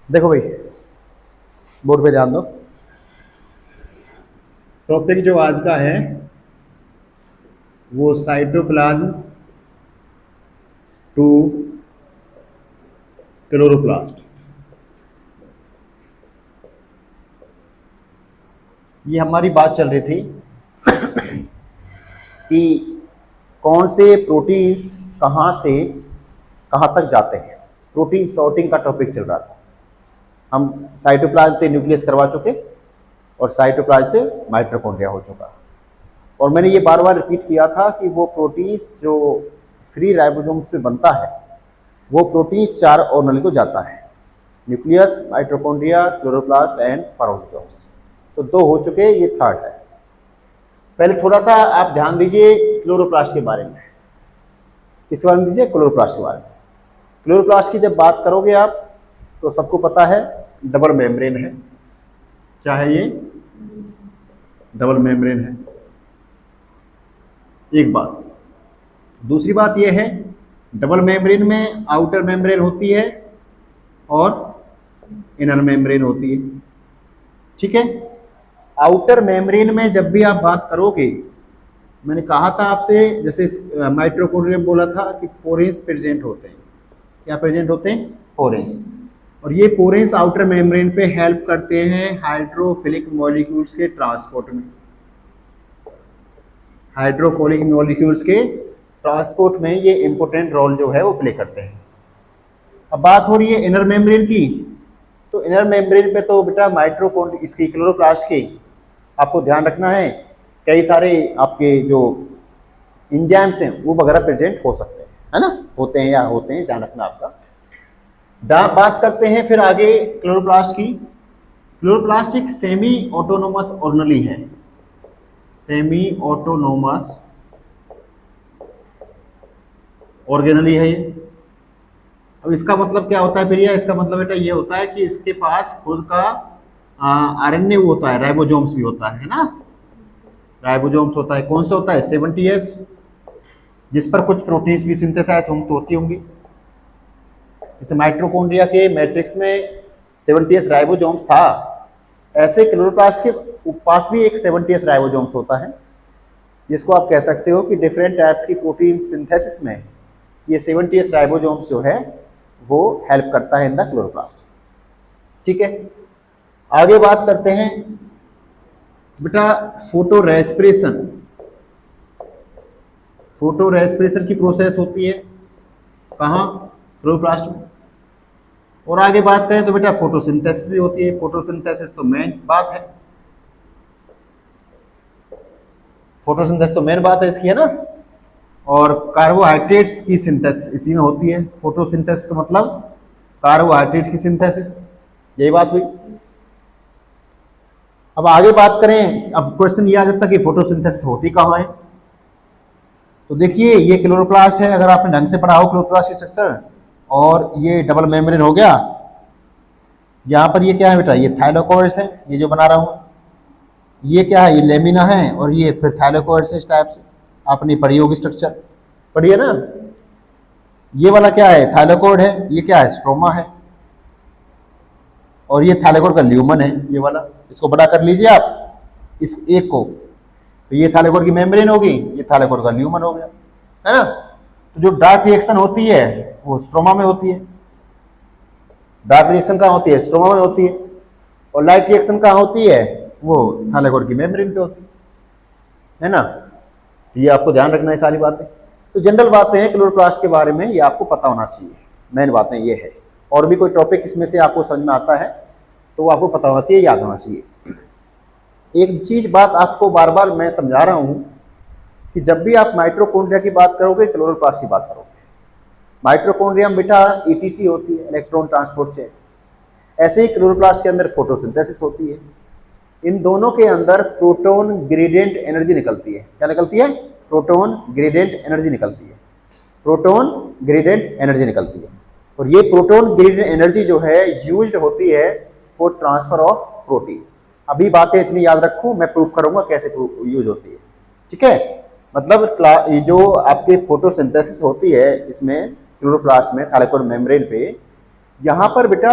देखो भाई, बोर्ड पे ध्यान दो। टॉपिक जो आज का है वो साइटोप्लाज्म टू क्लोरोप्लास्ट। ये हमारी बात चल रही थी कि कौन से प्रोटीन्स कहाँ से कहाँ तक जाते हैं। प्रोटीन सॉर्टिंग का टॉपिक चल रहा था। हम साइटोप्लाज्म से न्यूक्लियस करवा चुके और साइटोप्लाज्म से माइटोकॉन्ड्रिया हो चुका। और मैंने ये बार बार रिपीट किया था कि वो प्रोटीन्स जो फ्री राइबोसोम से बनता है वो प्रोटीन्स 4 ऑर्गेनेल को जाता है: न्यूक्लियस, माइटोकॉन्ड्रिया, क्लोरोप्लास्ट एंड पेरोक्सोम्स। तो 2 हो चुके, ये थर्ड है। पहले थोड़ा सा आप ध्यान दीजिए क्लोरोप्लास्ट के बारे में। किस बारे में दीजिए? क्लोरोप्लास्ट के बारे में। क्लोरोप्लास्ट की जब बात करोगे आप तो सबको पता है डबल मेम्ब्रेन है। क्या है ये? डबल मेम्ब्रेन है, एक बात। दूसरी बात यह है, डबल मेम्ब्रेन में आउटर मेम्ब्रेन होती है और इनर मेम्ब्रेन होती है। ठीक है। आउटर मेम्ब्रेन में जब भी आप बात करोगे, मैंने कहा था आपसे, जैसे माइटोकॉन्ड्रिया में बोला था कि पोरेंस प्रेजेंट होते हैं। क्या प्रेजेंट होते हैं? पोरेंस। और ये पोरेंस आउटर मेम्ब्रेन पे हेल्प करते हैं हाइड्रोफिलिक मॉलिक्यूल्स के ट्रांसपोर्ट में। हाइड्रोफिलिक मॉलिक्यूल्स के ट्रांसपोर्ट में ये इंपॉर्टेंट रोल जो है वो प्ले करते हैं। अब बात हो रही है इनर मेम्ब्रेन की। तो इनर मेम्ब्रेन पे तो बेटा माइटोकॉन्ड्रिया, इसकी क्लोरोप्लास्ट की आपको ध्यान रखना है, कई सारे आपके जो एंजाइम्स हैं वो वगैरह प्रेजेंट हो सकते हैं, है ना? होते हैं या होते हैं, ध्यान रखना आपका। बात करते हैं फिर आगे क्लोरोप्लास्ट की। क्लोरोप्लास्ट एक सेमी ऑटोनोमस ऑर्गेनेल है। सेमी ऑटोनोमस ऑर्गेनेल है ये। अब इसका मतलब क्या होता है फिर? इसका मतलब बेटा ये होता है कि इसके पास खुद का आरएनए वो होता है, राइबोसोम्स भी होता है ना? राइबोसोम्स होता है। कौन सा होता है? 70S, जिस पर कुछ प्रोटीन्स भी सिंथेसाइज होती होंगी। जैसे माइटोकॉन्ड्रिया के मैट्रिक्स में 70S राइबोसोम्स था, ऐसे क्लोरोप्लास्ट के पास भी एक 70S राइबोसोम्स होता है, जिसको आप कह सकते हो कि डिफरेंट टाइप्स की प्रोटीन सिंथेसिस में ये 70S राइबोसोम्स जो है वो हेल्प करता है इन द क्लोरोप्लास्ट। ठीक है। आगे बात करते हैं बेटा फोटो रेस्पिरेशन। फोटो रेस्पिरेशन की प्रोसेस होती है कहाँ? क्लोरोप्लास्ट में। और आगे बात करें तो बेटा फोटोसिंथेसिस भी होती है। फोटोसिंथेसिस तो मेन बात है, फोटोसिंथेसिस तो मेन बात है इसकी, है ना? और कार्बोहाइड्रेट्स की सिंथेसिस इसी में होती है। फोटोसिंथेसिस का मतलब कार्बोहाइड्रेट्स की सिंथेसिस, यही बात हुई। अब आगे बात करें, अब क्वेश्चन ये आ जाता है कि फोटोसिंथेसिस होती कहाँ है। तो देखिए ये क्लोरोप्लास्ट है, अगर आपने ढंग से पढ़ा हो क्लोरोप्लास्ट की स्ट्रक्चर, और ये डबल मेम्ब्रेन हो गया। यहाँ पर ये क्या है बेटा? ये थाइलाकोइड्स है, ये जो बना रहा हूँ। ये क्या है? ये लेमिना है, और ये फिर थाइलाकोइड्स है। इस टाइप से आपने पढ़ी होगी स्ट्रक्चर, पढ़ी है ना? ये वाला क्या है? थाइलाकोइड है। ये क्या है? स्ट्रोमा है। और ये थाइलाकोइड का ल्यूमन है, ये वाला। इसको बड़ा कर लीजिए आप, इस एक को। तो ये थाइलाकोइड की मेम्ब्रेन होगी, ये थाइलाकोइड का ल्यूमन हो गया, है ना? तो जो डार्क रिएक्शन होती है वो स्ट्रोमा में होती है। डार्क रिएक्शन कहाँ होती है? स्ट्रोमा में होती है। और लाइट रिएक्शन कहाँ होती है? वो थाइलाकोइड की मेम्ब्रेन पे होती है ना? तो ये आपको ध्यान रखना है सारी बातें। तो जनरल बातें हैं क्लोरोप्लास्ट के बारे में, ये आपको पता होना चाहिए। मेन बातें ये है। और भी कोई टॉपिक इसमें से आपको समझ में आता है तो वो आपको पता होना चाहिए, याद होना चाहिए। एक चीज बात आपको बार बार मैं समझा रहा हूं कि जब भी आप माइटोकॉन्ड्रिया की बात करोगे, क्लोरोप्लास्ट की बात करोगे। माइटोकॉन्ड्रिया में बेटा ईटीसी होती है, इलेक्ट्रॉन ट्रांसपोर्ट चेन। ऐसे ही क्लोरोप्लास्ट के अंदर फोटोसिंथेसिस होती है। इन दोनों के अंदर प्रोटॉन ग्रेडियंट एनर्जी निकलती है। क्या निकलती है? प्रोटॉन ग्रेडियंट एनर्जी निकलती है। प्रोटॉन ग्रेडियंट एनर्जी निकलती है। और ये प्रोटॉन ग्रेडियंट एनर्जी जो है यूज्ड होती है फॉर ट्रांसफर ऑफ प्रोटीन्स। अभी बातें इतनी याद रखो, मैं प्रूव करूंगा कैसे यूज होती है। ठीक है। मतलब जो आपके फोटोसिंथेसिस होती है इसमें क्लोरोप्लास्ट में, थाइलाकोइड मेम्ब्रेन पे, यहाँ पर बेटा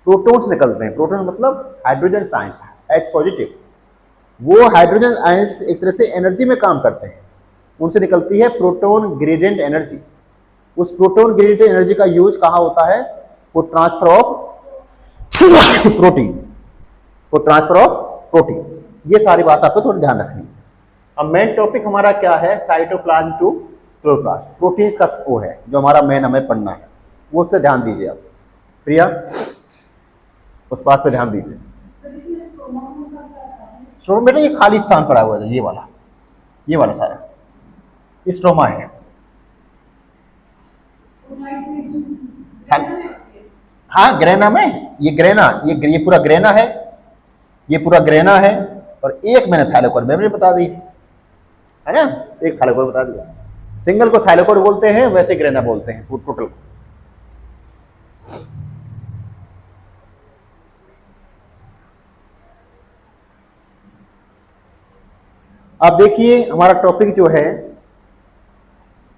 प्रोटॉन्स निकलते हैं। प्रोटॉन मतलब हाइड्रोजन आयंस, H पॉजिटिव। वो हाइड्रोजन आयंस एक तरह से एनर्जी में काम करते हैं, उनसे निकलती है प्रोटॉन ग्रेडियंट एनर्जी। उस प्रोटॉन ग्रेडियंट एनर्जी का यूज कहाँ होता है? वो ट्रांसफर ऑफ प्रोटीन, वो ट्रांसफर ऑफ प्रोटीन। ये सारी बात आपको थोड़ी ध्यान रखनी है। अब मेन टॉपिक हमारा क्या है? साइटोप्लाज्म टू क्लोरोप्लास्ट, प्रोटीन्स का वो है जो हमारा मेन हमें पढ़ना है, वो उस पर ध्यान दीजिए आप। प्रिया, उस बात पे ध्यान दीजिए। स्ट्रोमा बेटा ये खाली स्थान पड़ा हुआ है, ये वाला सारा स्ट्रोमा है। हाँ ग्रेना में, ये ग्रेना, ये पूरा ग्रेना है, ये पूरा ग्रेना है। और एक मैंने थाइलोकोर मेम्ब्रेन बता दी है ना, एक थाइलोकोर बता दिया। सिंगल को थाइलोकोर बोलते हैं, वैसे ग्रेना बोलते हैं टोटल को। अब देखिए हमारा टॉपिक जो है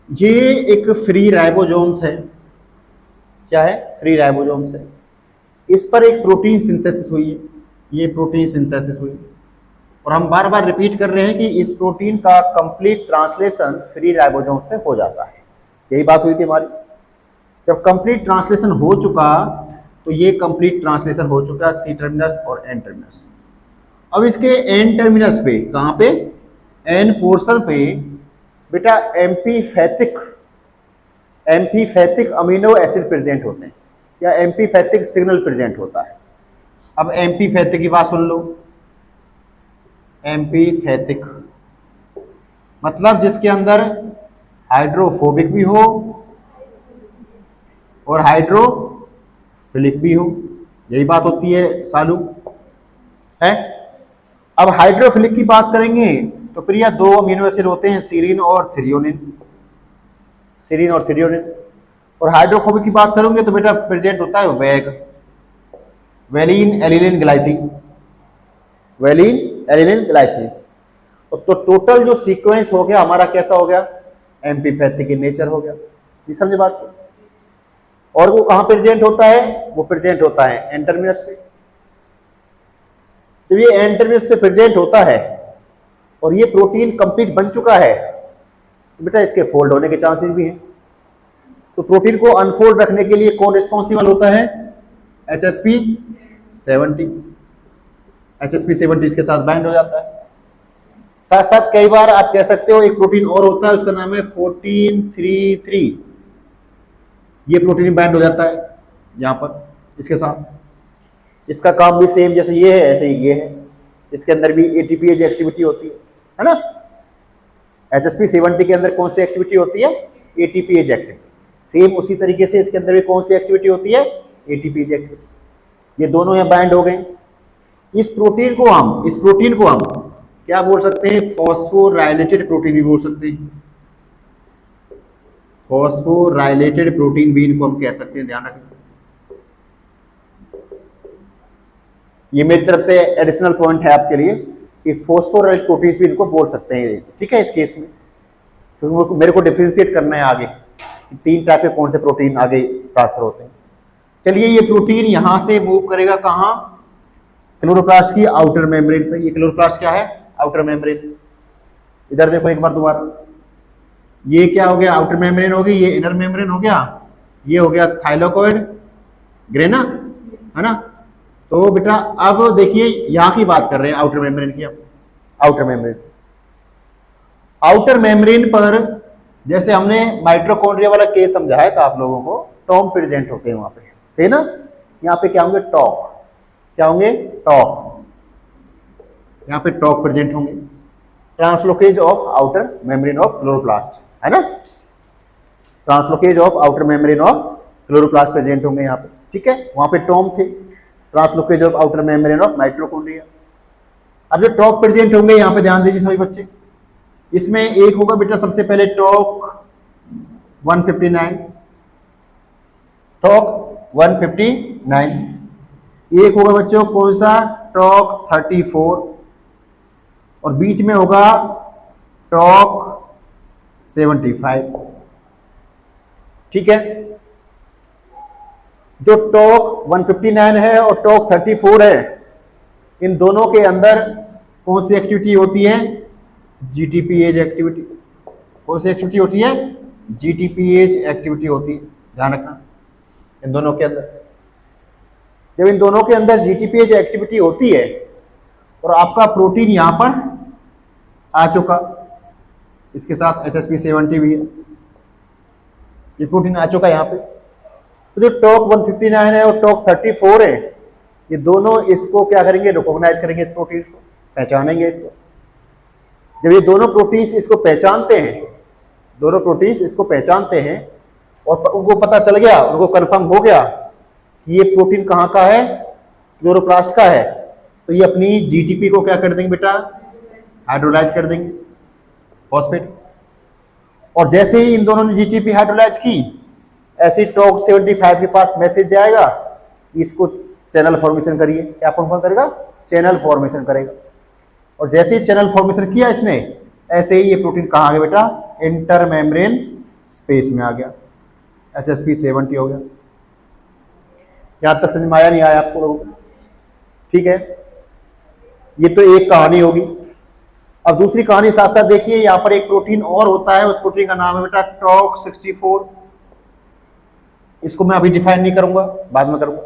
ये एक फ्री राइबोसोम्स है। क्या है? फ्री राइबोसोम्स है। इस पर एक प्रोटीन सिंथेसिस हुई है, ये प्रोटीन सिंथेसिस हुई, और हम बार बार रिपीट कर रहे हैं कि इस प्रोटीन का कंप्लीट ट्रांसलेशन फ्री राइबोसोम्स में हो जाता है। यही बात हुई थी हमारी। जब कंप्लीट ट्रांसलेशन हो चुका तो ये कंप्लीट ट्रांसलेशन हो चुका सी टर्मिनस और एन टर्मिनस। अब इसके एन टर्मिनस पे, कहाँ पे? एन पोर्शन पे बेटा एम्फीफैथिक अमीनो एसिड प्रेजेंट होते हैं, या एम्फीफैथिक सिग्नल प्रेजेंट होता है। अब एम्फीफैथिक की बात सुन लो। एम्फीफैथिक मतलब जिसके अंदर हाइड्रोफोबिक भी हो और हाइड्रोफिलिक भी हो, यही बात होती है सालू है। अब हाइड्रोफिलिक की बात करेंगे तो प्रिया दो अमीनो एसिड होते हैं, सीरीन और थ्रियोनिन, सीरीन और थ्रियोनिन। और हाइड्रोफोबिक की बात करोगे तो बेटा प्रेजेंट होता है वेग, वेलिन एलिलिन ग्लाइसिन, वेलिन एलिलिन ग्लाइसिस। तो टोटल जो सीक्वेंस हो गया हमारा कैसा हो गया? एम्फीफैथिक इन नेचर हो गया। ये समझे बात को? और वो कहां प्रेजेंट होता है? वो प्रेजेंट होता है एन टर्मिनस पे। तो ये एन टर्मिनस पे प्रेजेंट होता है और ये प्रोटीन कंप्लीट बन चुका है, तो बेटा इसके फोल्ड होने के चांसेस भी हैं। तो प्रोटीन को अनफोल्ड रखने के लिए कौन रिस्पॉन्सिबल होता है? HSP70। HSP70 इसके साथ बाइंड हो जाता है। साथ साथ कई बार आप कह सकते हो एक प्रोटीन और होता है, उसका नाम है 1433। ये प्रोटीन बाइंड हो जाता है यहां पर इसके साथ। इसका काम भी सेम जैसे ये है ऐसे ही ये है, इसके अंदर भी ATPase एक्टिविटी होती है ना। HSP70 के अंदर कौन सी एक्टिविटी होती है? ATPase activity. सेम उसी तरीके से इसके अंदर भी कौन सी एक्टिविटी होती है? ATPase activity. ये दोनों यहाँ बाइंड हो गए। इस प्रोटीन को हम क्या बोल सकते हैं? फॉस्फोराइलेटेड प्रोटीन भी बोल सकते हैं। फॉस्फोराइलेटेड प्रोटीन भी इनको हम कह सकते हैं, ध्यान रखें। ये मेरी तरफ से एडिशनल पॉइंट है आपके लिए कि फॉस्फोराइलेटेड प्रोटीन्स भी इनको बोल सकते हैं, ठीक है। इस केस में तो मेरे को डिफरेंशिएट करना है आगे कि तीन टाइप के कौन से प्रोटीन आगे ट्रांसफर होते हैं। चलिए ये प्रोटीन यहां से मूव करेगा कहां? क्लोरोप्लास्ट की आउटर मेम्ब्रेन पे। ये क्लोरोप्लास्ट क्या है? Outer membrane. इधर देखो एक बार दोबारा, ये क्या हो गया? आउटर मेम्ब्रेन हो गई, ये इनर मेम्ब्रेन हो गया, ये हो गया थाइलोकॉइड ग्रेना, है ना। तो बेटा अब देखिए यहां की बात कर रहे हैं आउटर मेम्ब्रेन की। अब आउटर मेम्ब्रेन पर जैसे हमने माइटोकॉन्ड्रिया वाला केस समझाया था आप लोगों को, टॉम प्रेजेंट होते हैं वहां पे, थे ना। यहाँ पे क्या होंगे? टॉक। क्या होंगे? टॉक। यहाँ पे टॉक प्रेजेंट होंगे। Translocase of outer membrane of chloroplast, है ना। Translocase of outer membrane of chloroplast present होंगे यहाँ पे, ठीक है। वहां पे टॉम थे। Translocase of outer membrane of mitochondria. अब जो टॉक प्रेजेंट होंगे यहाँ पे ध्यान दीजिए सभी बच्चे। इसमें एक होगा बेटा सबसे पहले टॉक 159, टॉक 159। एक होगा बच्चों कौन सा? टॉक 34, और बीच में होगा टॉक 75, ठीक है। जो टॉक 159 है और टॉक 34 है, इन दोनों के अंदर कौन सी एक्टिविटी होती है? जीटीपीएच एक्टिविटी। कौन सी एक्टिविटी होती है? जीटीपीएच एक्टिविटी होती है, ध्यान रखना। इन दोनों के अंदर, जब इन दोनों के अंदर जीटीपीएच एक्टिविटी होती है और आपका प्रोटीन यहां पर आ चुका, इसके साथ HSP70 भी है, ये प्रोटीन आ चुका यहाँ पे, तो जो टॉक 159 है और टॉक 34 है, ये दोनों इसको क्या करेंगे? रिकॉग्नाइज करेंगे, इस प्रोटीन को पहचानेंगे इसको। जब ये दोनों प्रोटीन्स इसको पहचानते हैं, दोनों प्रोटीन्स इसको पहचानते हैं और उनको पता चल गया, उनको कंफर्म हो गया कि ये प्रोटीन कहाँ का है? क्लोरोप्लास्ट का है, तो ये अपनी जीटीपी को क्या कर देंगे बेटा? हाइड्रोलाइज कर देंगे, फॉस्फेट। और जैसे ही इन दोनों ने जीटीपी हाइड्रोलाइज की, ऐसे ही टॉक 75 के पास मैसेज जाएगा, इसको चैनल फॉर्मेशन करिए। क्या फॉर्म करेगा? चैनल फॉर्मेशन करेगा। और जैसे ही चैनल फॉर्मेशन किया इसने, ऐसे ही ये प्रोटीन कहाँ आ गया बेटा? इंटर मेम्ब्रेन स्पेस में आ गया, HSP70 हो गया। यहां तक समझ में आया नहीं आया आपको लोगों को? ठीक है, ये तो एक कहानी होगी। अब दूसरी कहानी साथ साथ देखिए, यहां पर एक प्रोटीन और होता है, उस प्रोटीन का नाम है बेटा टॉक 64। इसको मैं अभी डिफाइन नहीं करूंगा, बाद में करूंगा।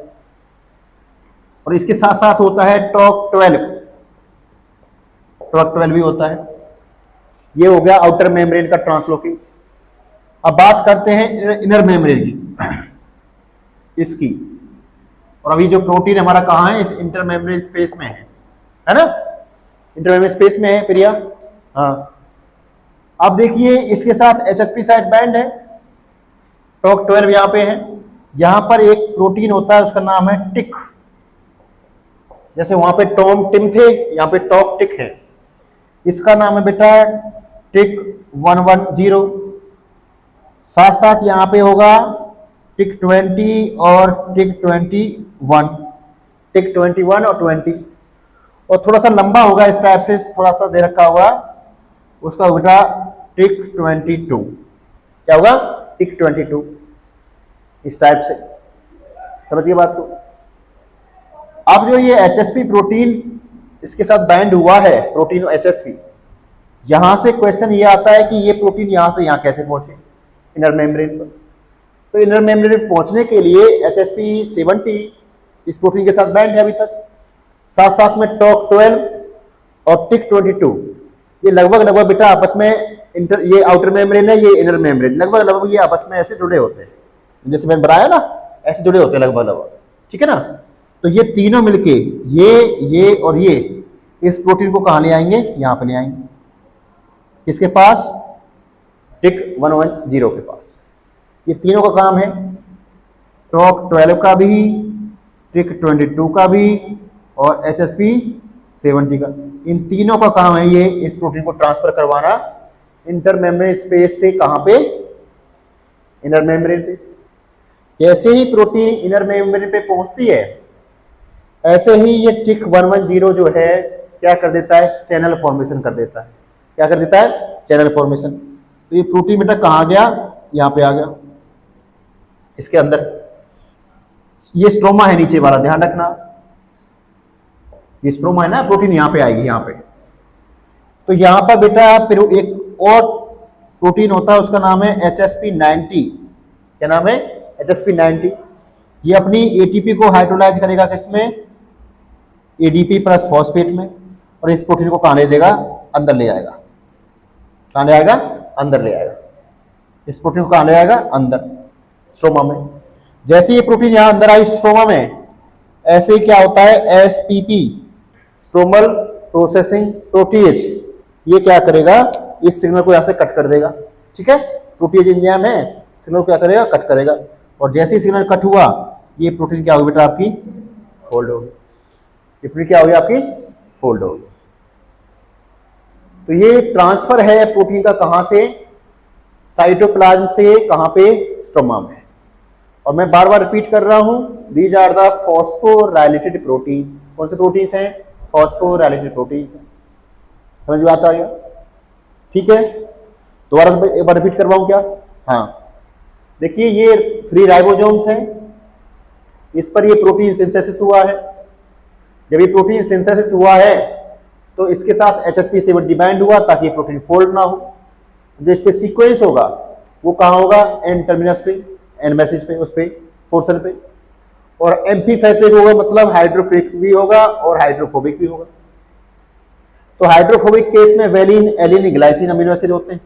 और इसके साथ साथ होता है टॉक 12, टॉक 12 भी होता है। ये हो गया आउटर मेम्ब्रेन का ट्रांसलोकेज। अब बात करते हैं इनर मेम्ब्रेन की, इसकी। और अभी जो प्रोटीन हमारा कहाँ है? इस इंटर मेम्ब्रेन स्पेस में है ना? इंटर मेम्ब्रेन स्पेस में है प्रिया। हाँ, अब देखिए इसके साथ HSP साइड बैंड है, टॉक 12 यहाँ पे है। यहां पर एक प्रोटीन होता है, उसका नाम है टिक। जैसे वहां पे टॉम टिम थे, यहाँ पे टॉक टिक है। इसका नाम है बेटा टिक 110। साथ साथ यहाँ पे होगा टिक 20 और टिक 21, टिक 21 और 20। और थोड़ा सा लंबा होगा इस टाइप से, थोड़ा सा दे रखा होगा, उसका बेटा टिक 22। क्या होगा? टिक 22, इस टाइप से। समझिए बात को। अब जो ये HSP प्रोटीन इसके साथ बाइंड हुआ है, प्रोटीन HSP, यहां से क्वेश्चन ये आता है कि ये प्रोटीन यहां से यहां कैसे पहुंचे? इनर मेम्ब्रेन पर। तो इनर मेम्ब्रेन पर पहुंचने के लिए HSP70 इस प्रोटीन के साथ बाइंड है अभी तक। साथ साथ में टॉक 12 और टिक 22, ये लगभग बेटा आपस में ये आउटर मेम्ब्रेन है, ये इनर मेम्ब्रेन, लगभग ये आपस में ऐसे जुड़े होते हैं, जैसे मैंने बताया ना, ऐसे जुड़े होते हैं लगभग। ठीक है ना? तो ये तीनों मिलके, ये और ये, इस प्रोटीन को कहां ले आएंगे? यहां पे ले आएंगे। किसके पास? टिक 110 के पास। ये तीनों का काम है, टॉक 12 का भी, टिक 22 का भी और HSP70 का। इन तीनों का काम है ये इस प्रोटीन को ट्रांसफर करवाना इंटर मेम्ब्रेन स्पेस से। कहां पे? इनर मेम्ब्रेन पे। जैसे ही प्रोटीन इनर मेम्ब्रेन पे पहुंचती है, ऐसे ही ये टिक 110 जो है क्या कर देता है? चैनल फॉर्मेशन कर देता है। क्या कर देता है? Channel formation. तो ये प्रोटीन बेटा कहां गया? यहां पे आ गया, इसके अंदर। ये स्ट्रोमा है नीचे वाला, ध्यान रखना, ये स्ट्रोमा है ना, प्रोटीन यहां पे आएगी, यहां पे। तो यहां पर बेटा फिर एक और प्रोटीन होता है, उसका नाम है HSP90। क्या नाम है? HSP90। ये अपनी ATP को हाइड्रोलाइज करेगा किसमें? ADP प्लस फॉस्फेट में। और इस प्रोटीन को कहां ले देगा? अंदर ले आएगा। कहां ले आएगा? अंदर ले आएगा। इस प्रोटीन को कहां ले आएगा? अंदर, स्ट्रोमा में। जैसे ये प्रोटीन यहां अंदर आई स्ट्रोमा में, ऐसे ही क्या होता है? SPP, स्ट्रोमल प्रोसेसिंग प्रोटीएज, ये क्या करेगा? इस सिग्नल को यहां से कट कर देगा। ठीक है? प्रोटीएज एंजाइम है, सिग्नल क्या करेगा? कट करेगा। और जैसे ही सिग्नल कट हुआ, ये प्रोटीन क्या होगी बेटा? आपकी फोल्ड होगी। ये प्रोटीन क्या होगी? आपकी फोल्ड होगी। तो ये ट्रांसफर है प्रोटीन का, कहां से? साइटोप्लाज्म से कहां पे? स्ट्रोमा में। और मैं बार बार रिपीट कर रहा हूं, these are the phosphorylated proteins. कौन से प्रोटीन्स हैं? फॉस्फोराइलेटेड प्रोटीन्स हैं। समझ में आता है? ठीक है, दोबारा एक बार रिपीट करवाऊं क्या? हाँ, देखिए ये फ्री राइबोसोम्स हैं इस पर ये प्रोटीन सिंथेसिस हुआ है। जब ये प्रोटीन सिंथेसिस हुआ है तो इसके साथ HSP70 बाइंड हुआ ताकि ये प्रोटीन फोल्ड ना हो। जो इस पे सीक्वेंस होगा वो कहाँ होगा, एन टर्मिनस पे, एन मैसेज पे, उस पे पोर्शन पे। और एम्फीपैथिक होगा मतलब हाइड्रोफिलिक भी होगा और हाइड्रोफोबिक भी होगा। तो हाइड्रोफोबिक केस में वेलिन, एलिन, ग्लाइसिन अमीनो एसिड होते हैं।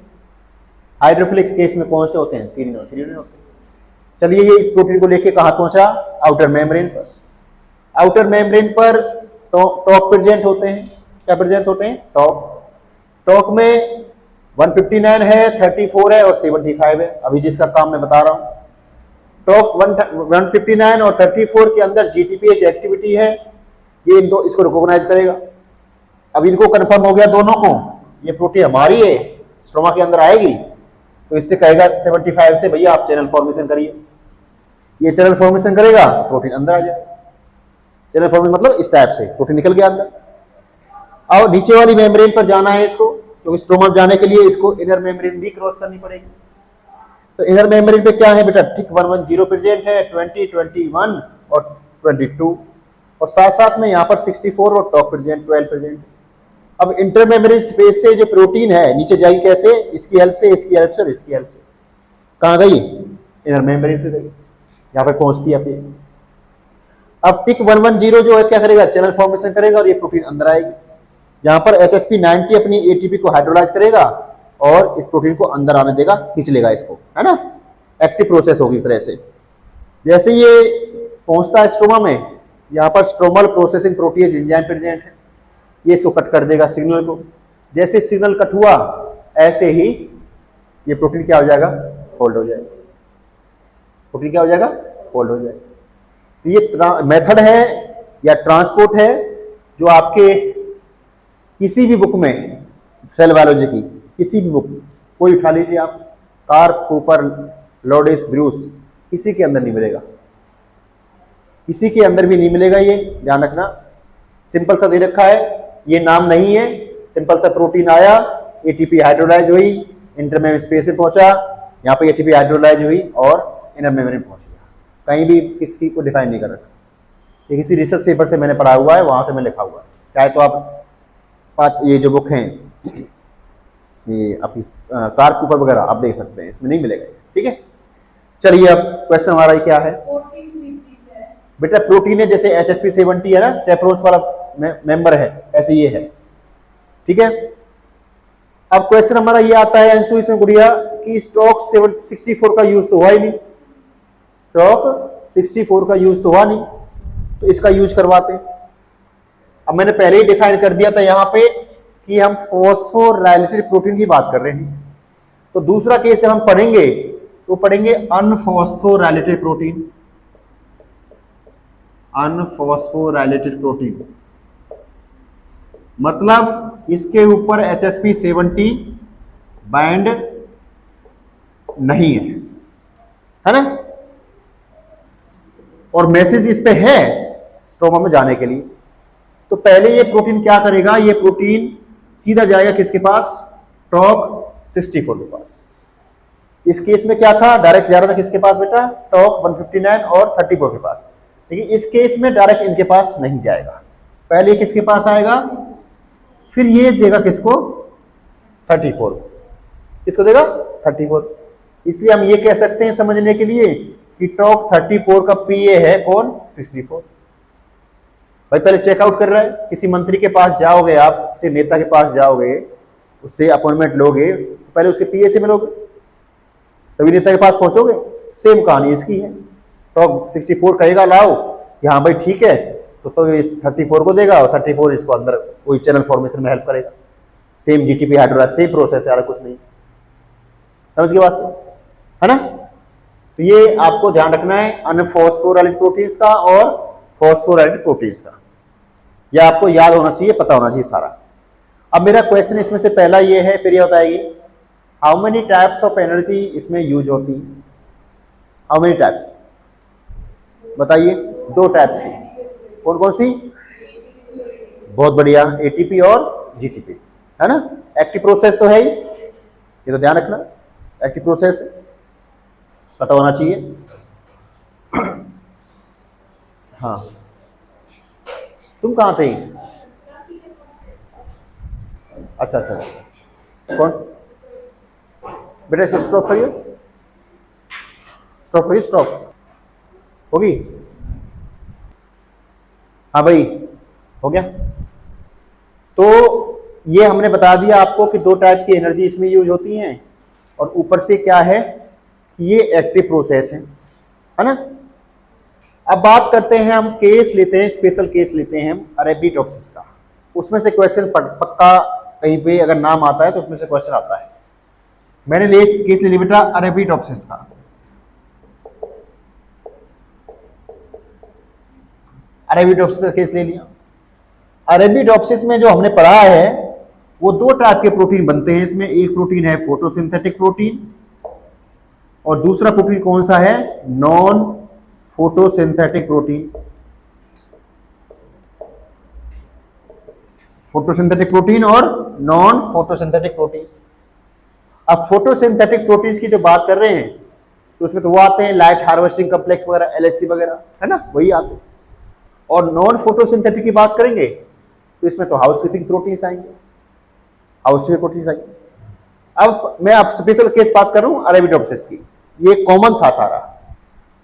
हाइड्रोफिलिक केस में कौन से होते हैं, सीरिन और थ्रीओनिन होते हैं। चलिए ये इस प्रोटीन को लेके कहां पहुंचा, आउटर मेम्ब्रेन पर। आउटर मेम्ब्रेन पर टॉक प्रेजेंट होते हैं। क्या प्रेजेंट होते हैं, टॉक। टॉक में 159 है, 34 है और 75 है। अभी जिसका काम मैं बता रहा हूं, टॉक 159 और 34 के अंदर GTPase एक्टिविटी है, ये इन दो इसको रिकॉग्नाइज करेगा। अब इनको कंफर्म हो गया दोनों को, ये प्रोटीन हमारी है, स्टोमा के अंदर आएगी, तो इससे कहेगा 75 से भैया आप चैनल फॉर्मेशन करिए। ये चैनल फॉर्मेशन करेगा तो प्रोटीन अंदर आ जाएगा। चैनल फॉर्मेशन मतलब इस टाइप से प्रोटीन निकल गया अंदर। और नीचे वाली मेम्ब्रेन पर जाना है इसको, क्योंकि स्टोमा जाने के लिए इसको इनर मेम्ब्रेन भी क्रॉस करनी पड़ेगी। तो इनर मेम्ब्रेन पे क्या है बेटा, थिक 110 प्रेजेंट है, 20, 21 और 22 और साथ साथ में यहाँ पर 64 और टॉक प्रेजेंट 12 प्रेजेंट। अब इंटर मेम्ब्रेन स्पेस से जो प्रोटीन है नीचे जाएगी कैसे, इसकी हेल्प से, इसकी हेल्प से और इसकी हेल्प से। कहाँ गई, इनर मेम्ब्रेन पे गई, यहाँ पे पहुंचती है अपनी। अब टिक 110 जो है क्या करेगा, चैनल फॉर्मेशन करेगा और ये प्रोटीन अंदर आएगी। यहाँ पर HSP90 अपनी ATP को हाइड्रोलाइज करेगा और इस प्रोटीन को अंदर आने देगा, खींच लेगा इसको, है ना। एक्टिव प्रोसेस होगी एक तरह से। जैसे ये पहुंचता है स्ट्रोमा में, यहाँ पर stromal processing proteases enzyme present है, ये इसको कट कर देगा सिग्नल को। जैसे सिग्नल कट हुआ ऐसे ही ये प्रोटीन क्या हो जाएगा, फोल्ड हो जाएगा। प्रोटीन क्या हो जाएगा, फोल्ड हो जाएगा। तो ये मेथड है या ट्रांसपोर्ट है जो आपके किसी भी बुक में, सेल बायोलॉजी की किसी भी बुक कोई उठा लीजिए आप, कार्प, कूपर, लोडिस, ब्रूस, किसी के अंदर नहीं मिलेगा, किसी के अंदर भी नहीं मिलेगा। ये ध्यान रखना, सिंपल सा दे रखा है, ये नाम नहीं है, सिंपल सा प्रोटीन आया, ATP हाइड्रोलाइज हुई, इंटरमेम्ब्रेन स्पेस में पहुंचा, यहाँ पे ATP हाइड्रोलाइज हुई और इनर मेम्ब्रेन पहुंच गया। कहीं भी किसी को डिफाइन नहीं कर रखा, ये किसी रिसर्च पेपर से मैंने पढ़ा हुआ है, वहां से मैं लिखा हुआ है। चाहे तो आप ये जो बुक हैं ये अपनी कार्प, कूपर वगैरह आप देख सकते हैं, इसमें नहीं मिलेगा ये, ठीक है। चलिए अब क्वेश्चन हमारा क्या है बेटा, प्रोटीन है जैसे HSP70 है ना, चैपरोस वाला मेंबर है, ऐसे ये है, ठीक है। अब क्वेश्चन हमारा ये आता है अंशु इसमें गुड़िया कि स्टॉक 64 का यूज तो हुआ ही नहीं, स्टॉक 64 का यूज तो हुआ नहीं, तो इसका यूज करवाते हैं। अब मैंने पहले ही डिफाइन कर दिया था यहाँ पे कि हम फॉस्फोराइलेटेड प्रोटीन की बात कर रहे हैं। तो दूसरा केस जब हम पढ़ेंगे तो पढ़ेंगे अनफॉस्फोराइलेटेड प्रोटीन, अनफॉस्फोराइलेटेड प्रोटीन मतलब इसके ऊपर HSP70 बाइंड नहीं है ना, और मैसेज इस पे है स्ट्रोमा में जाने के लिए। तो पहले ये प्रोटीन क्या करेगा, ये प्रोटीन सीधा जाएगा किसके पास, टॉक 64 के पास। इस केस में क्या था, डायरेक्ट जा रहा था किसके पास बेटा, टॉक 159 और 34 के पास। लेकिन इस केस में डायरेक्ट इनके पास नहीं जाएगा, पहले किसके पास आएगा, फिर ये देगा किसको, 34, किसको देगा, 34। इसलिए हम ये कह सकते हैं समझने के लिए कि टॉक 34 का PA है कौन, 64। भाई पहले चेकआउट कर रहा है, किसी मंत्री के पास जाओगे आप, किसी नेता के पास जाओगे, उससे अपॉइंटमेंट लोगे, पहले उसके PA से मिलोगे तभी नेता के पास पहुंचोगे। सेम कहानी इसकी है, टॉक 64 कहेगा लाओ कि हाँ भाई ठीक है, तो ये 34 को देगा और 34 इसको अंदर कोई चैनल फॉर्मेशन में हेल्प करेगा। Same GTP hydrolyse, same process है, कुछ नहीं। समझ गए बात को, है ना। तो ये आपको ध्यान रखना है अनफॉस्फोराइलेटेड प्रोटीन्स का और फॉस्फोराइलेटेड प्रोटीन्स का, यह आपको याद होना चाहिए, पता होना चाहिए सारा। अब मेरा क्वेश्चन इसमें से पहला ये है, फिर ये बताएगी how many types of energy इसमें यूज होती, हाउ मेनी टाइप्स बताइए, 2 टाइप्स की, कौन कौन सी, बहुत बढ़िया, ATP और GTP, है ना। एक्टिव प्रोसेस तो है ही, ये तो ध्यान रखना, एक्टिव प्रोसेस पता होना चाहिए। हाँ, तुम कहाँ थे? अच्छा अच्छा, कौन? बेटा इसको स्टॉप करिए, स्टॉप करिए, स्टॉप होगी। हाँ भाई, हो गया। तो ये हमने बता दिया आपको कि दो टाइप की एनर्जी इसमें यूज होती हैं, और ऊपर से क्या है कि ये एक्टिव प्रोसेस है ना। अब बात करते हैं, हम केस लेते हैं, स्पेशल केस लेते हैं हम अरेबिडोप्सिस का। उसमें से क्वेश्चन पक्का कहीं पे अगर नाम आता है तो उसमें से क्वेश्चन आता है। मैंने केस ले लिया बेटा अरेबिडोप्सिस का। अरेबिडोप्सिस का केस ले लिया। अरेबिडोप्सिस में जो हमने पढ़ा है वो दो टाइप के प्रोटीन बनते हैं इसमें। एक प्रोटीन है फोटोसिंथेटिक प्रोटीन, और दूसरा प्रोटीन कौन सा है? Non photosynthetic protein. Photosynthetic protein और नॉन फोटोसिंथेटिक प्रोटीन। अब फोटोसिंथेटिक प्रोटीन्स की जो बात कर रहे हैं तो उसमें तो वो आते हैं लाइट हार्वेस्टिंग कॉम्प्लेक्स वगैरह, एलएससी वगैरह, है ना, वही आते हैं। और नॉन फोटोसिंथेटिक की बात करेंगे तो इसमें तो हाउसकीपिंग प्रोटीन्स आएंगे, हाउसकीपिंग प्रोटीन्स आएंगे। अब मैं आप स्पेशल केस बात कर रहा हूं अरेबिडोप्सिस की, ये कॉमन था सारा।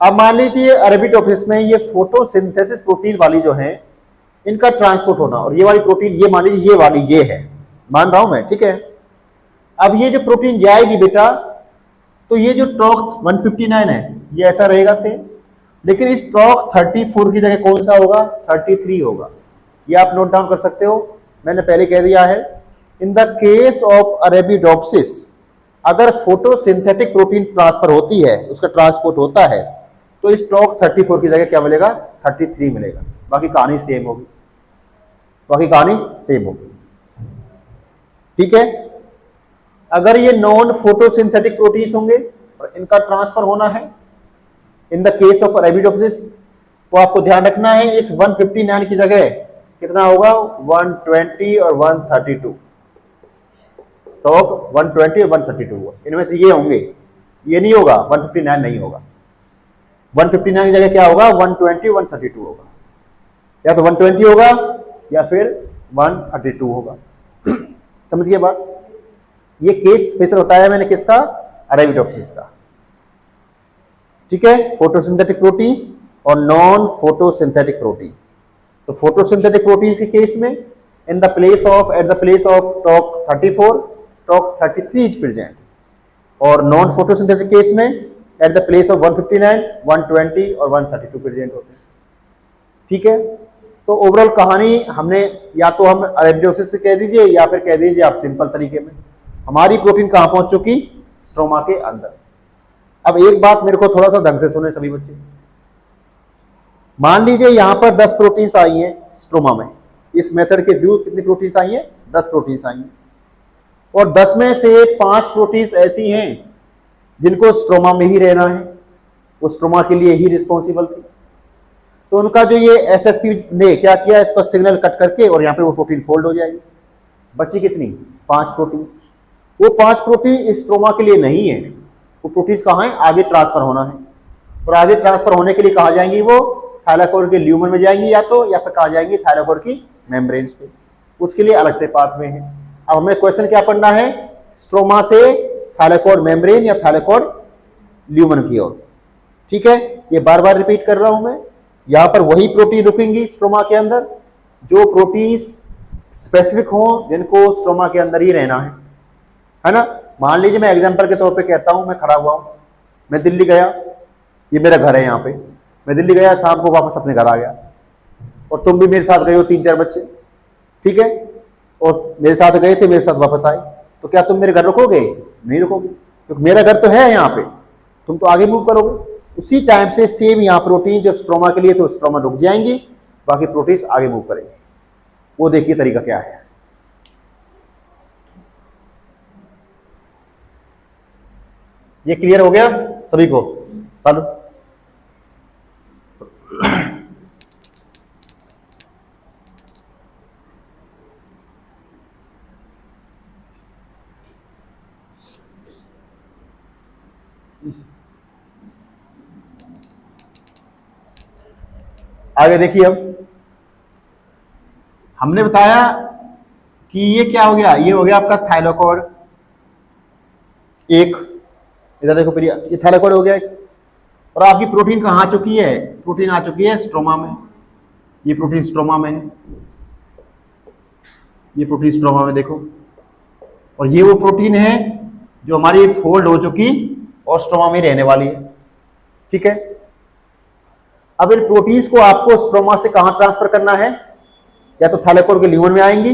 अब मान लीजिए अरेबिडोप्सिस में ये फोटोसिंथेसिस प्रोटीन वाली जो है इनका ट्रांसपोर्ट होना, और ये वाली प्रोटीन, ये मान लीजिए ये वाली ये है, मान रहा हूं मैं, ठीक है। अब ये जो प्रोटीन जाएगी बेटा, तो ये जो टॉक 159 है ये ऐसा रहेगा सेम, लेकिन इस टॉक 34 की जगह कौन सा होगा? 33 होगा। ये आप नोट डाउन कर सकते हो, मैंने पहले कह दिया है। In the case of Arabidopsis अगर फोटोसिंथेटिक प्रोटीन ट्रांसफर होती है, उसका ट्रांसपोर्ट होता है, तो इस टॉक 34 की जगह क्या मिलेगा? 33 मिलेगा। बाकी कहानी सेम होगी, बाकी कहानी सेम होगी, ठीक है। अगर ये नॉन फोटोसिंथेटिक प्रोटीन्स होंगे और इनका ट्रांसफर होना है in the case of Arabidopsis, तो आपको ध्यान रखना है इस 159 की जगह कितना होगा? 120 और 132। टॉक 120 और 132 होगा, इनमें से ये होंगे, ये नहीं होगा, 159 नहीं होगा। 159 की जगह क्या होगा? 120 132 होगा, या तो 120 होगा या फिर 132 होगा। समझ गए बात? ये केस स्पेशल होता है मैंने किसका? अरेबिडोप्सिस का, ठीक है। फोटोसिंथेटिक प्रोटीन्स और नॉन फोटोसिंथेटिक प्रोटीन। तो फोटोसिंथेटिक प्रोटीन्स के केस में in the place of, at the place of talk 34 talk 33 is present, और नॉन फोटोसिंथेटिक केस में एट द प्लेस ऑफ 159 120 और 132 प्रेजेंट होते हैं, ठीक है। तो ओवरऑल कहानी हमने, या तो हम अरेबिडोप्सिस से कह दीजिए या फिर कह दीजिए आप सिंपल तरीके में, हमारी प्रोटीन कहां पहुंच चुकी? स्ट्रोमा के अंदर। अब एक बात मेरे को थोड़ा सा ढंग से सुने सभी बच्चे, मान लीजिए यहां पर 10 प्रोटीन्स आई हैं स्ट्रोमा में, इस मेथड के थ्रू कितनी प्रोटीन्स आई हैं? 10 प्रोटीन्स आई हैं, और 10 में से 5 प्रोटीन्स ऐसी हैं जिनको स्ट्रोमा में ही रहना है, वो स्ट्रोमा के लिए ही रिस्पॉन्सिबल थी। तो उनका जो ये एसएसपी ने क्या किया, इसको सिग्नल कट करके और यहाँ पे वो प्रोटीन फोल्ड हो जाएगी। बची कितनी? 5 प्रोटीन्स। वो 5 प्रोटीन इस स्ट्रोमा के लिए नहीं है, वो प्रोटीन्स कहाँ है? आगे ट्रांसफर होना है, और आगे ट्रांसफर होने के लिए कहाँ जाएंगी? वो थाइलाकोइड के ल्यूमन में जाएंगी, या फिर कहाँ जाएंगी? थाइलाकोइड की मेम्ब्रेन्स पे। उसके लिए अलग से पाथवे है। अब हमें क्वेश्चन क्या पढ़ना है? स्ट्रोमा से थाइलाकोइड मेम्ब्रेन या थाइलाकोइड ल्यूमन की ओर, ठीक है। ये बार बार रिपीट कर रहा हूं मैं। यहां पर वही प्रोटीन रुकेंगी स्ट्रोमा के अंदर जो प्रोटीन्स स्पेसिफिक हो, जिनको स्ट्रोमा के अंदर ही रहना है ना। मान लीजिए मैं एग्जांपल के तौर पे कहता हूं, मैं खड़ा हुआ हूं, मैं दिल्ली गया, ये मेरा घर है यहाँ पे, मैं दिल्ली गया, शाम को वापस अपने घर आ गया, और तुम भी मेरे साथ गए हो 3-4 बच्चे, ठीक है, और मेरे साथ गए थे, मेरे साथ वापस आए, तो क्या तुम मेरे घर रुकोगे? नहीं रुकोगे, क्योंकि मेरा घर तो है यहाँ पे, तुम तो आगे मूव करोगे। उसी टाइम से सेम यहाँ प्रोटीन जो स्ट्रोमा के लिए तो स्ट्रोमा रुक जाएंगी, बाकी प्रोटीन्स आगे मूव करेंगे। वो देखिए तरीका क्या है। ये क्लियर हो गया सभी को? चलो, आगे देखिए, अब हमने बताया कि ये क्या हो गया, ये हो गया आपका थाइलाकोइड एक, इधर देखो प्रिया, ये थाइलाकोइड हो गया एक। और आपकी प्रोटीन कहाँ आ चुकी है, प्रोटीन आ चुकी है स्ट्रोमा में, ये प्रोटीन स्ट्रोमा में है, ये प्रोटीन स्ट्रोमा में देखो। और ये वो प्रोटीन है जो हमारी फोल्ड हो चुकी और स्ट्रोमा में रहने वाली है, ठीक है। अब इन प्रोटीन्स को आपको स्ट्रोमा से कहां ट्रांसफर करना है, या तो थाइलाकोइड के ल्यूमन में आएंगी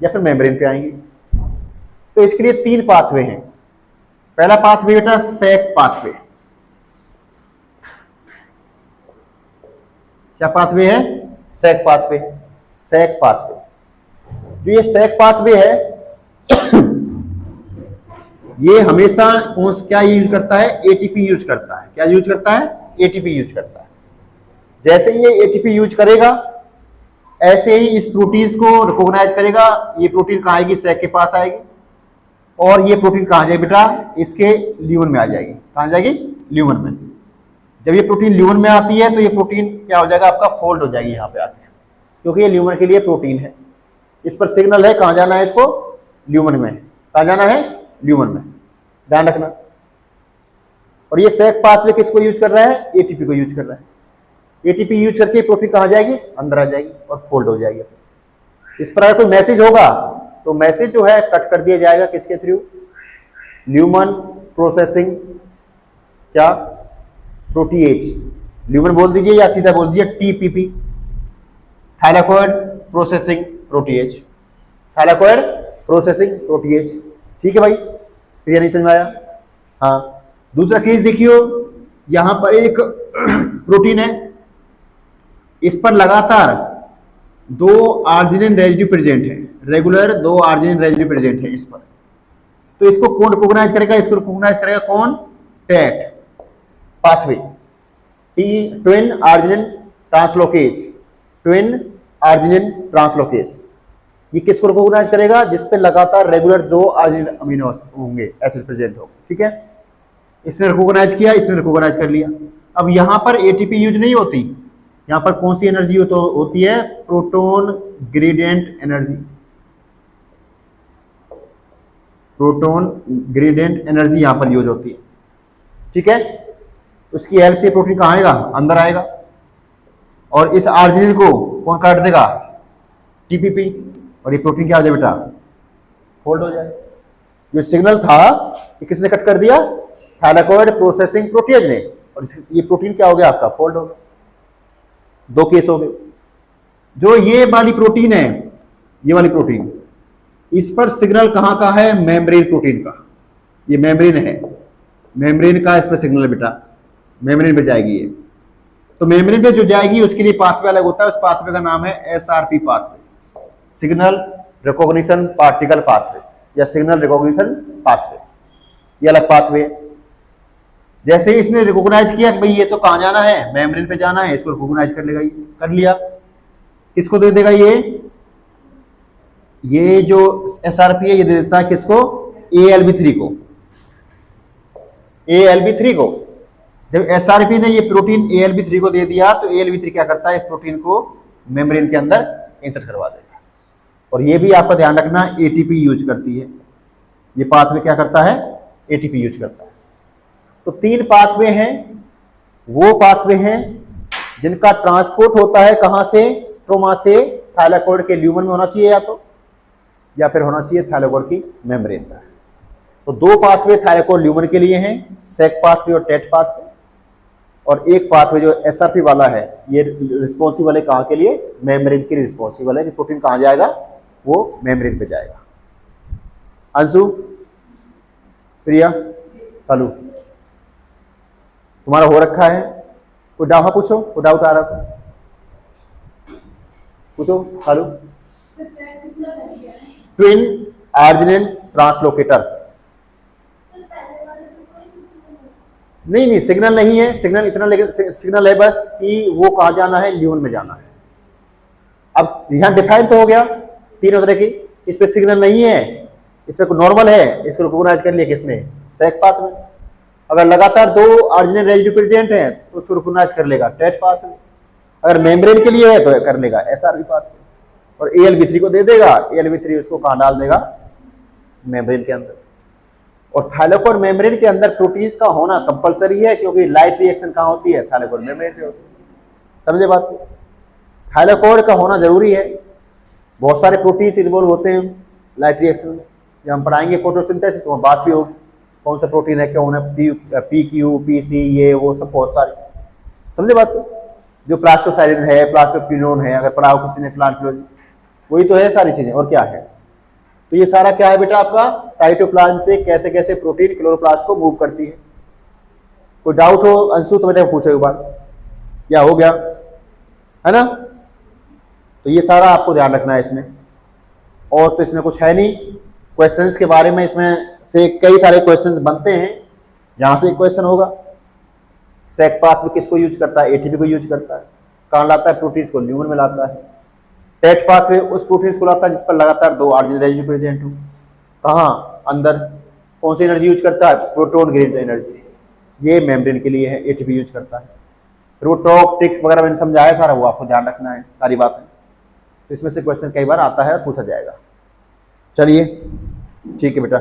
या फिर मेम्ब्रेन पे आएंगी। तो इसके लिए 3 पाथवे हैं। पहला पाथवे बेटा सैक पाथवे। क्या पाथवे है, सैक पाथवे। सैक पाथवे, जो ये सैक पाथवे है ये हमेशा क्या यूज करता है, एटीपी यूज करता है। क्या यूज करता है, एटीपी यूज करता है। जैसे ये एटीपी यूज करेगा ऐसे ही इस प्रोटीन को रिकॉग्नाइज करेगा। ये प्रोटीन कहां आएगी, सैक के पास आएगी, और ये प्रोटीन कहां जाएगी बेटा, इसके ल्यूमन में आ जाएगी। कहां जाएगी, ल्यूमन में। जब ये प्रोटीन ल्यूमन में आती है तो ये प्रोटीन क्या हो जाएगा, आपका फोल्ड हो जाएगी यहाँ पे आके, क्योंकि ये ल्यूमन के लिए प्रोटीन है। इस पर सिग्नल है, कहां जाना है इसको, ल्यूमन में। कहां जाना है, ल्यूमन में, ध्यान रखना। और ये सैक पाथवे किसको यूज कर रहा है, एटीपी को यूज कर रहा है। एटीपी यूज करके प्रोटीन कहां जाएगी, अंदर आ जाएगी और फोल्ड हो जाएगी। इस पर अगर कोई मैसेज होगा तो मैसेज जो है कट कर दिया जाएगा, किसके थ्रू, ल्यूमन प्रोसेसिंग क्या प्रोटीएज। ल्यूमन बोल दीजिए या सीधा बोल दीजिए TPP, thylakoid processing protease, thylakoid processing protease. ठीक है भाई, क्लियर नहीं समझ में आया। हाँ, दूसरा केस देखियो, यहां पर एक प्रोटीन है, इस पर लगातार 2 आर्जिनिन रेजिड्यू प्रेजेंट है, रेगुलर 2 आर्जिनिन रेजिड्यू प्रेजेंट है इस पर। तो इसको कौन रिकॉग्नाइज करेगा, इसको रिकॉग्नाइज करेगा कौन, Tat pathway, twin arginine translocase, twin arginine translocase. ये किसको रिकॉग्नाइज करेगा, जिस पे लगातार रेगुलर 2 आर्जिनिन अमीनो होंगे, एसिड प्रेजेंट हो, ठीक है। इसने रिकॉग्नाइज किया, इसने रिकॉग्नाइज कर लिया। अब यहां पर एटीपी यूज नहीं होती, यहां पर कौन सी एनर्जी होती है, proton gradient energy, proton gradient energy यहां पर यूज होती है, ठीक है। उसकी हेल्प से प्रोटीन कहां आएगा, अंदर आएगा, और इस आर्जिनिन को कौन काट देगा, टीपीपी, और ये प्रोटीन क्या हो जाए बेटा, फोल्ड हो जाए। जो सिग्नल था ये किसने कट कर दिया, थाइलाकोइड प्रोसेसिंग प्रोटीएज ने, और ये प्रोटीन क्या हो गया आपका, फोल्ड हो गया। 2 केस हो गए। जो ये वाली प्रोटीन है, ये वाली प्रोटीन, इस पर सिग्नल कहां का है, मेम्ब्रेन प्रोटीन का। ये मेम्ब्रेन है, मेम्ब्रेन का इस पर सिग्नल है बेटा, मेम्ब्रेन पे जाएगी ये। तो मेम्ब्रेन पे जो जाएगी उसके लिए पाथवे अलग होता है, उस पाथवे का नाम है SRP pathway, signal recognition particle pathway, या सिग्नल रिकॉग्निशन पाथवे। ये अलग पाथवे है। जैसे ही इसने रिकॉग्नाइज किया कि भाई ये तो कहां जाना है, मेम्ब्रेन पे जाना है, इसको रिकॉग्नाइज कर लेगा, ये कर लिया। किसको दे देगा ये जो एसआरपी है ये दे देता है किसको, ALB3 को, ALB3 को। जब एसआरपी ने ये प्रोटीन ALB3 को दे दिया तो ALB3 क्या करता है, इस प्रोटीन को मेम्ब्रेन के अंदर इंसर्ट करवा देगा। और ये भी आपका ध्यान रखना, एटीपी यूज करती है ये पाथवे, क्या करता है, एटीपी यूज करता है। तो 3 पाथवे हैं, वो पाथवे हैं जिनका ट्रांसपोर्ट होता है कहां से, स्ट्रोमा से थाइलाकोइड के ल्यूमन में होना चाहिए, या फिर होना चाहिए थाइलाकोइड की मेम्ब्रेन पर। तो 2 पाथवे थाइलाकोइड ल्यूमन के लिए हैं, सैक पाथवे और टेट पाथवे, और एक पाथवे जो एसआरपी वाला है ये रिस्पॉन्सिबल है कहां के लिए, मेम्ब्रेन के लिए रिस्पॉन्सिबल है, कि प्रोटीन कहां जाएगा, वो मेम्ब्रेन पे जाएगा। अंशु, प्रिया, सालू, तुम्हारा हो रखा है, कोई डाउट पूछो, कोई डाउट आ रहा तो पूछो। सालू, ट्विन आर्जिनिन ट्रांसलोकेटर, नहीं सिग्नल नहीं है, सिग्नल इतना, लेकिन सिग्नल है बस कि वो कहां जाना है, ल्यूमन में जाना है। अब यहां डिफाइन तो हो गया तीनों तरह की, इस पे सिग्नल नहीं है, इस पे नॉर्मल है, इसको रिकॉग्नाइज कर लिया किसने, सैक पाथ में। अगर लगातार 2 आर्जिनिन रेजिड्यू प्रेजेंट है तो उसको रिकॉग्नाइज कर लेगा टेट पाथ में। अगर मेम्ब्रेन के लिए है तो कर लेगा SRB पाथवे, और ALV3 को दे देगा, ALV3 उसको कहाँ डाल देगा, मेम्ब्रेन के अंदर। और थाइलाकोइड मेम्ब्रेन के अंदर प्रोटीन्स का होना कंपलसरी है, क्योंकि लाइट रिएक्शन कहाँ होती है, थाइलाकोइड मेम्ब्रेन पे होती है। समझे बात को? थाइलाकोइड का होना जरूरी है। बहुत सारे प्रोटीन्स इन्वॉल्व होते हैं लाइट रिएक्शन में, जब हम पढ़ाएंगे फोटोसिंथेसिस वहाँ बात भी होगी कौन सा प्रोटीन है, क्या होना, PQ, PC, ये वो सब बहुत सारे। समझे बात को? जो प्लास्टोसाइलिन है, प्लास्टोक्विनोन है, अगर पढ़ाओ किसी ने प्लांट फिलोलॉजी, वही तो है सारी चीजें, और क्या है। तो ये सारा क्या है बेटा आपका, साइटोप्लाज्म से कैसे कैसे प्रोटीन क्लोरोप्लास्ट को मूव करती है। कोई डाउट हो अंशु तो बेटा पूछो एक बार, या हो गया है ना। तो ये सारा आपको ध्यान रखना है इसमें, और तो इसमें कुछ है नहीं। क्वेश्चंस के बारे में इसमें से कई सारे क्वेश्चंस बनते हैं, जहां से एक क्वेश्चन होगा सेक पाथवे किसको यूज करता है, ATP को यूज करता है, कहाँ लाता है, प्रोटीन्स को ल्यूमन में लाता है। टेट पाथवे उस प्रोटीन्स को लाता है जिस पर लगातार 2 ऑर्जिनल रेजिड्यू प्रेजेंट हो, कहाँ, अंदर। कौन सी एनर्जी यूज करता है, प्रोटॉन ग्रेड एनर्जी, ये मेम्ब्रेन के लिए है, ATP यूज करता है। फिर वो टॉक टिक वगैरह मैंने समझाया सारा, वो आपको ध्यान रखना है सारी बातें। तो इसमें से क्वेश्चन कई बार आता है, पूछा जाएगा। चलिए ठीक है बेटा।